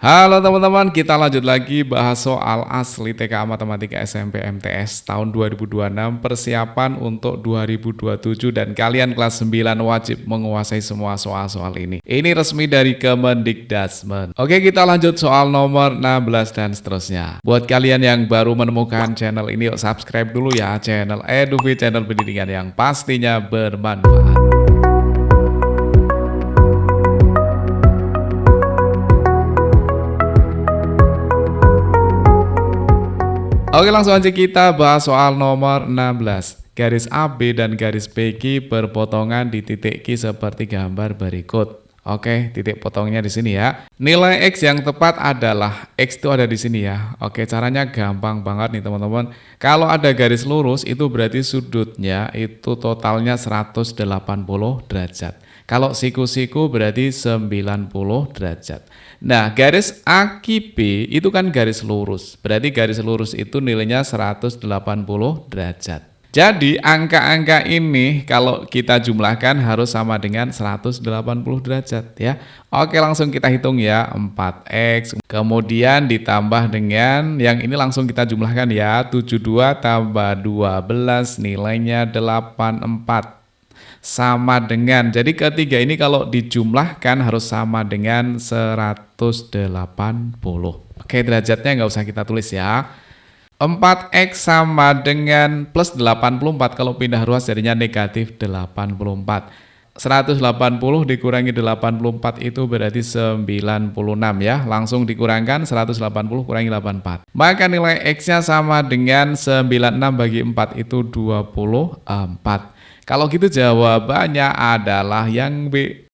Halo teman-teman, kita lanjut lagi bahas soal asli TK Matematika SMP MTS tahun 2026 persiapan untuk 2027 dan kalian kelas 9 wajib menguasai semua soal-soal ini. Ini resmi dari Kemendikdasmen. Oke, kita lanjut soal nomor 16 dan seterusnya. Buat kalian yang baru menemukan channel ini, yuk subscribe dulu ya channel Edufi, channel pendidikan yang pastinya bermanfaat. Oke, langsung aja kita bahas soal nomor 16. Garis AB dan garis PQ berpotongan di titik Q seperti gambar berikut. Oke, titik potongnya di sini ya. Nilai X yang tepat adalah X itu ada di sini ya. Oke, caranya gampang banget nih teman-teman. Kalau ada garis lurus itu berarti sudutnya itu totalnya 180 derajat. Kalau siku-siku berarti 90 derajat. Nah, garis AQB itu kan garis lurus. Berarti garis lurus itu nilainya 180 derajat. Jadi, angka-angka ini kalau kita jumlahkan harus sama dengan 180 derajat ya. Oke, langsung kita hitung ya. 4X. Kemudian ditambah dengan yang ini langsung kita jumlahkan ya. 72 tambah 12 nilainya 84. Sama dengan, jadi ketiga ini kalau dijumlahkan harus sama dengan 180. Oke, derajatnya nggak usah kita tulis ya. 4X sama dengan plus 84, kalau pindah ruas jadinya negatif 84. 180 dikurangi 84 itu berarti 96 ya. Langsung dikurangkan 180 kurangi 84. Maka nilai X-nya sama dengan 96 bagi 4 itu 24. Kalau gitu jawabannya adalah yang B.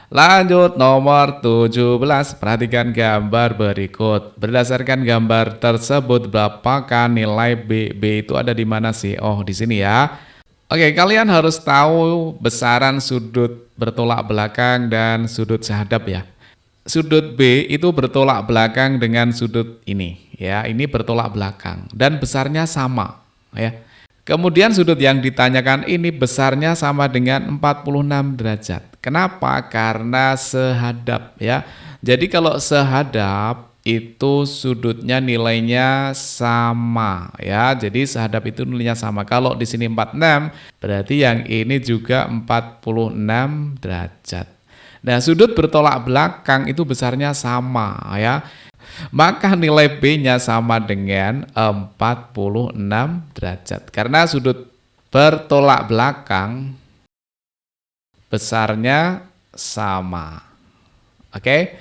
Lanjut nomor 17. Perhatikan gambar berikut. Berdasarkan gambar tersebut berapakah nilai B? B itu ada di mana sih? Oh, di sini ya. Oke, kalian harus tahu besaran sudut bertolak belakang dan sudut sehadap ya. Sudut B itu bertolak belakang dengan sudut ini ya. Ini bertolak belakang dan besarnya sama ya. Kemudian sudut yang ditanyakan ini besarnya sama dengan 46 derajat. Kenapa? Karena sehadap ya. Jadi kalau sehadap itu sudutnya nilainya sama ya. Jadi sehadap itu nilainya sama. Kalau di sini 46 berarti yang ini juga 46 derajat. Nah, sudut bertolak belakang itu besarnya sama ya. Maka nilai B-nya sama dengan 46 derajat. Karena sudut bertolak belakang besarnya sama. Oke.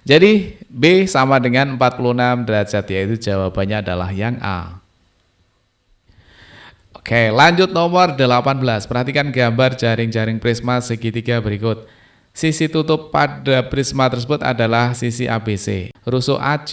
Jadi B sama dengan 46 derajat, yaitu jawabannya adalah yang A. Oke, lanjut nomor 18. Perhatikan gambar jaring-jaring prisma segitiga berikut. Sisi tutup pada prisma tersebut adalah sisi ABC. Rusuk AC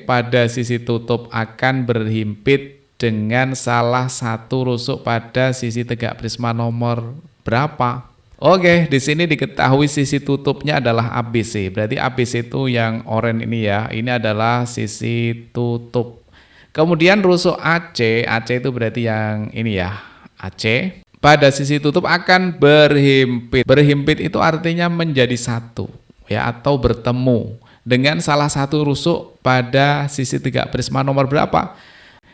pada sisi tutup akan berhimpit dengan salah satu rusuk pada sisi tegak prisma nomor berapa? Oke, di sini diketahui sisi tutupnya adalah ABC. Berarti ABC itu yang oranye ini ya. Ini adalah sisi tutup. Kemudian rusuk AC, AC itu berarti yang ini ya, AC. Pada sisi tutup akan berhimpit. Berhimpit itu artinya menjadi satu ya, atau bertemu dengan salah satu rusuk pada sisi tegak prisma nomor berapa.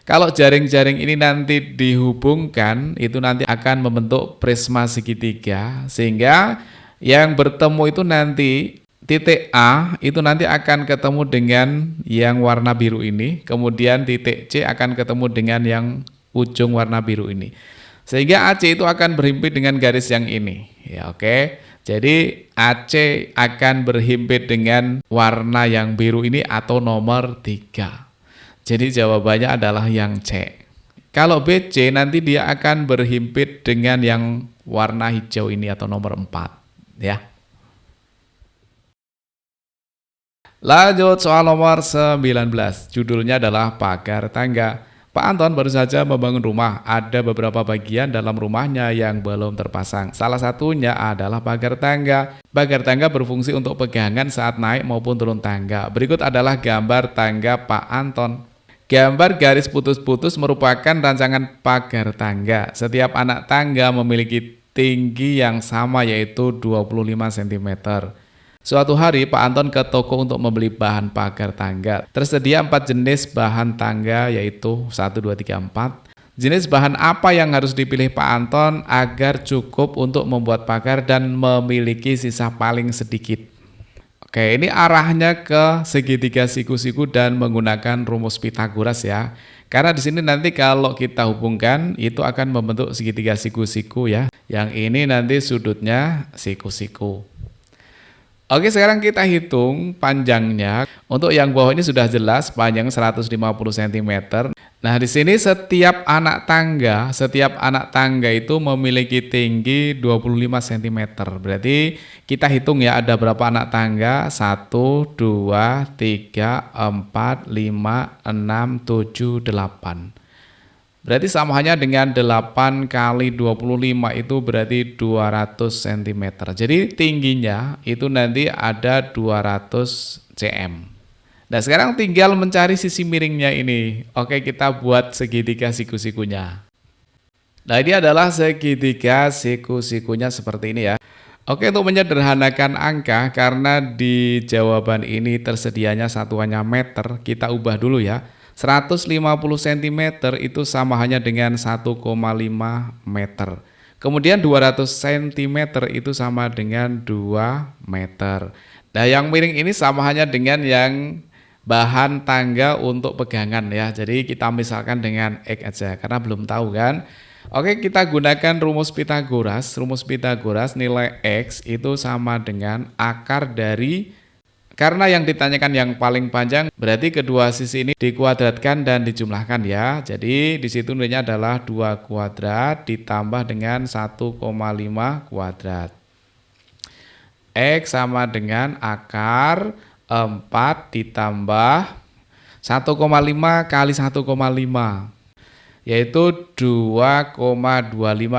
Kalau jaring-jaring ini nanti dihubungkan itu nanti akan membentuk prisma segitiga, sehingga yang bertemu itu nanti titik A itu nanti akan ketemu dengan yang warna biru ini, kemudian titik C akan ketemu dengan yang ujung warna biru ini. Sehingga AC itu akan berhimpit dengan garis yang ini. Ya, oke. Jadi AC akan berhimpit dengan warna yang biru ini atau nomor 3. Jadi jawabannya adalah yang C. Kalau BC nanti dia akan berhimpit dengan yang warna hijau ini atau nomor 4. Ya. Lanjut soal nomor 19. Judulnya adalah pagar tangga. Pak Anton baru saja membangun rumah. Ada beberapa bagian dalam rumahnya yang belum terpasang. Salah satunya adalah pagar tangga. Pagar tangga berfungsi untuk pegangan saat naik maupun turun tangga. Berikut adalah gambar tangga Pak Anton. Gambar garis putus-putus merupakan rancangan pagar tangga. Setiap anak tangga memiliki tinggi yang sama yaitu 25 cm. Suatu hari Pak Anton ke toko untuk membeli bahan pagar tangga. Tersedia 4 jenis bahan tangga yaitu 1, 2, 3, 4. Jenis bahan apa yang harus dipilih Pak Anton agar cukup untuk membuat pagar dan memiliki sisa paling sedikit? Oke, ini arahnya ke segitiga siku-siku dan menggunakan rumus Pitagoras ya. Karena di sini nanti kalau kita hubungkan itu akan membentuk segitiga siku-siku ya. Yang ini nanti sudutnya siku-siku. Oke, sekarang kita hitung panjangnya. Untuk yang bawah ini sudah jelas panjang 150 cm. Nah, di sini setiap anak tangga itu memiliki tinggi 25 cm. Berarti kita hitung ya ada berapa anak tangga? 1, 2, 3, 4, 5, 6, 7, 8. Berarti samanya dengan 8 kali 25 itu berarti 200 cm. Jadi tingginya itu nanti ada 200 cm. Nah, sekarang tinggal mencari sisi miringnya ini. Oke, kita buat segitiga siku-sikunya. Nah, ini adalah segitiga siku-sikunya seperti ini ya. Oke, untuk menyederhanakan angka, karena di jawaban ini tersedianya satuannya meter, kita ubah dulu ya. 150 cm itu sama hanya dengan 1,5 meter. Kemudian 200 cm itu sama dengan 2 meter. Nah, yang miring ini sama hanya dengan yang bahan tangga untuk pegangan ya. Jadi kita misalkan dengan X aja karena belum tahu kan. Oke, kita gunakan rumus Pitagoras. Rumus Pitagoras nilai X itu sama dengan akar dari, karena yang ditanyakan yang paling panjang, berarti kedua sisi ini dikuadratkan dan dijumlahkan ya. Jadi di situ nilainya adalah 2 kuadrat ditambah dengan 1,5 kuadrat. X sama dengan akar 4 ditambah 1,5 kali 1,5. Yaitu 2,25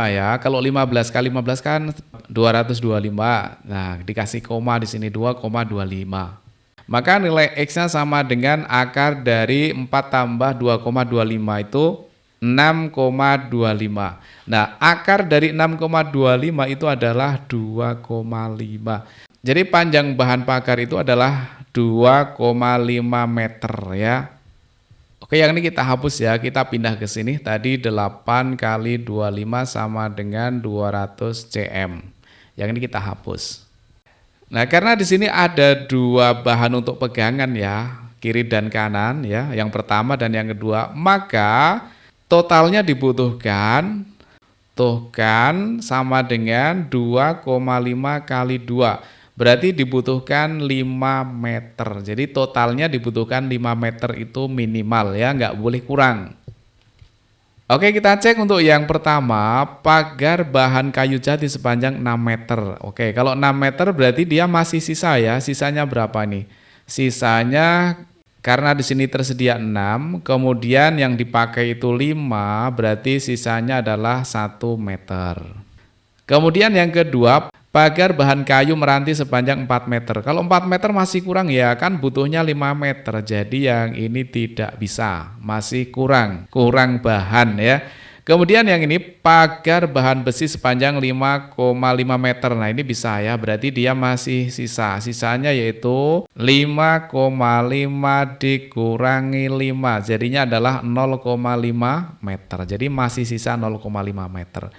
ya. Kalau 15 kali 15 kan 225. Nah, dikasih koma di sini 2,25. Maka nilai X-nya sama dengan akar dari 4 tambah 2,25 itu 6,25. Nah, akar dari 6,25 itu adalah 2,5. Jadi panjang bahan pagar itu adalah 2,5 meter ya. Oke, yang ini kita hapus ya, kita pindah ke sini. Tadi 8 kali 25 sama dengan 200 cm. Yang ini kita hapus. Nah, karena di sini ada 2 bahan untuk pegangan ya, kiri dan kanan ya, yang pertama dan yang kedua, maka totalnya dibutuhkan tuh kan sama dengan 2,5 kali 2. Berarti dibutuhkan 5 meter. Jadi totalnya dibutuhkan 5 meter itu minimal ya, nggak boleh kurang. Oke, kita cek untuk yang pertama, pagar bahan kayu jati sepanjang 6 meter. Oke, kalau 6 meter berarti dia masih sisa ya. Sisanya berapa nih? Sisanya karena di sini tersedia 6, kemudian yang dipakai itu 5, berarti sisanya adalah 1 meter. Kemudian yang kedua, pagar bahan kayu meranti sepanjang 4 meter. Kalau 4 meter masih kurang ya, kan butuhnya 5 meter. Jadi yang ini tidak bisa, masih kurang bahan ya. Kemudian yang ini pagar bahan besi sepanjang 5,5 meter. Nah, ini bisa ya, berarti dia masih sisa. Sisanya yaitu 5,5 dikurangi 5. Jadinya adalah 0,5 meter. Jadi masih sisa 0,5 meter.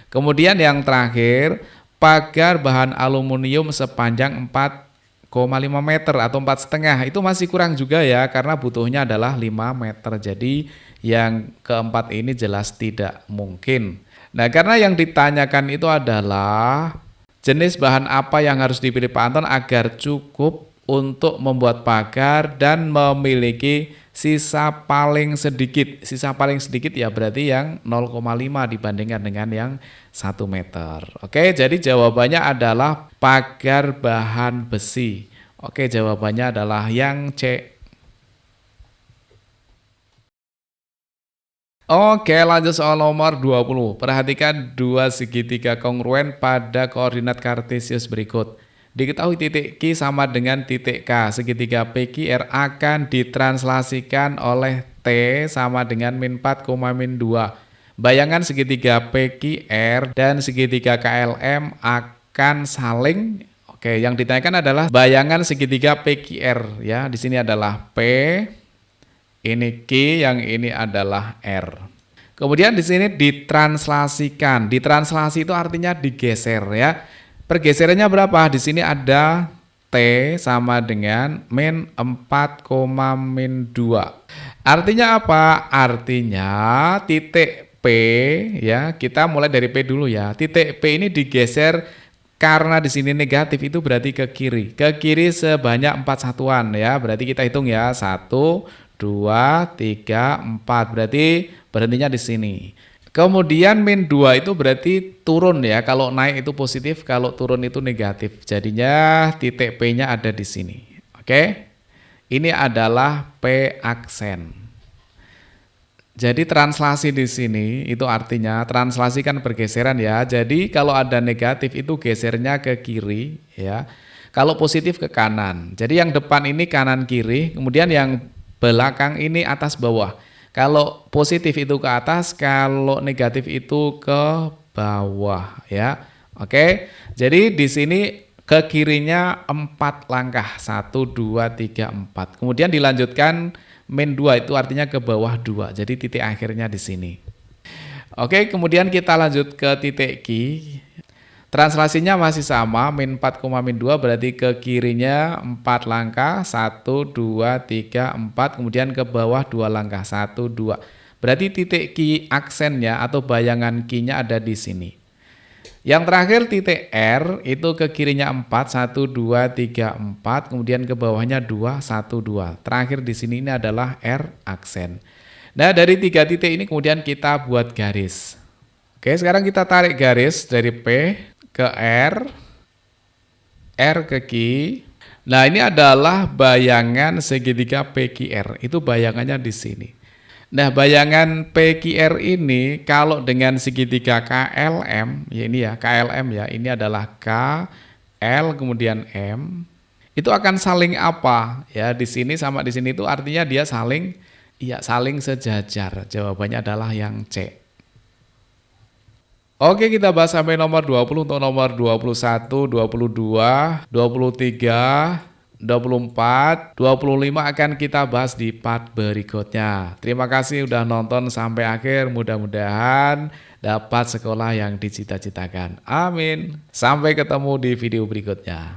Kemudian yang terakhir, pagar bahan aluminium sepanjang 4,5 meter atau 4,5 itu masih kurang juga ya, karena butuhnya adalah 5 meter. Jadi yang keempat ini jelas tidak mungkin. Nah, karena yang ditanyakan itu adalah jenis bahan apa yang harus dipilih Pak Anton agar cukup untuk membuat pagar dan memiliki sisa paling sedikit. Sisa paling sedikit ya berarti yang 0,5 dibandingkan dengan yang 1 meter. Oke, jadi jawabannya adalah pagar bahan besi. Oke, jawabannya adalah yang C. Oke, lanjut soal nomor 20. Perhatikan dua segitiga kongruen pada koordinat kartesius berikut. Diketahui titik Q sama dengan titik K. Segitiga PQR akan ditranslasikan oleh T sama dengan min 4, min 2. Bayangan segitiga PQR dan segitiga KLM akan saling Oke, yang ditanyakan adalah bayangan segitiga PQR ya. Di sini adalah P, ini Q, yang ini adalah R. Kemudian di sini ditranslasikan. Ditranslasi itu artinya digeser ya. Pergeserannya berapa? Di sini ada T sama dengan min 4, min 2. Artinya apa? Artinya titik P ya, kita mulai dari P dulu ya. Titik P ini digeser karena di sini negatif, itu berarti ke kiri. Ke kiri sebanyak 4 satuan ya. Berarti kita hitung ya. 1, 2, 3, 4. Berarti berhentinya di sini. Kemudian min 2 itu berarti turun ya. Kalau naik itu positif, kalau turun itu negatif. Jadinya titik P-nya ada di sini. Oke. Ini adalah P aksen. Jadi translasi di sini itu artinya translasi kan pergeseran ya. Jadi kalau ada negatif itu gesernya ke kiri ya. Kalau positif ke kanan. Jadi yang depan ini kanan kiri, kemudian yang belakang ini atas bawah. Kalau positif itu ke atas, kalau negatif itu ke bawah ya. Oke. Jadi di sini ke kirinya 4 langkah. 1, 2, 3, 4. Kemudian dilanjutkan min 2 itu artinya ke bawah 2. Jadi titik akhirnya di sini. Oke, kemudian kita lanjut ke titik Q. Translasinya masih sama, min 4, min 2 berarti ke kirinya 4 langkah, 1, 2, 3, 4, kemudian ke bawah 2 langkah, 1, 2. Berarti titik Q aksennya atau bayangan Q-nya ada di sini. Yang terakhir titik R itu ke kirinya 4, 1, 2, 3, 4, kemudian ke bawahnya 2, 1, 2. Terakhir di sini ini adalah R aksen. Nah, dari 3 titik ini kemudian kita buat garis. Oke, sekarang kita tarik garis dari P ke R ke Q. Nah, ini adalah bayangan segitiga PQR. Itu bayangannya di sini. Nah, bayangan PQR ini kalau dengan segitiga KLM, ya ini ya, KLM ya, ini adalah K, L, kemudian M, itu akan saling apa? Ya, di sini sama di sini itu artinya dia saling, ya saling sejajar. Jawabannya adalah yang C. Oke, kita bahas sampai nomor 20 untuk nomor 21, 22, 23, 24, 25 akan kita bahas di part berikutnya. Terima kasih udah nonton sampai akhir. Mudah-mudahan dapat sekolah yang dicita-citakan. Amin. Sampai ketemu di video berikutnya.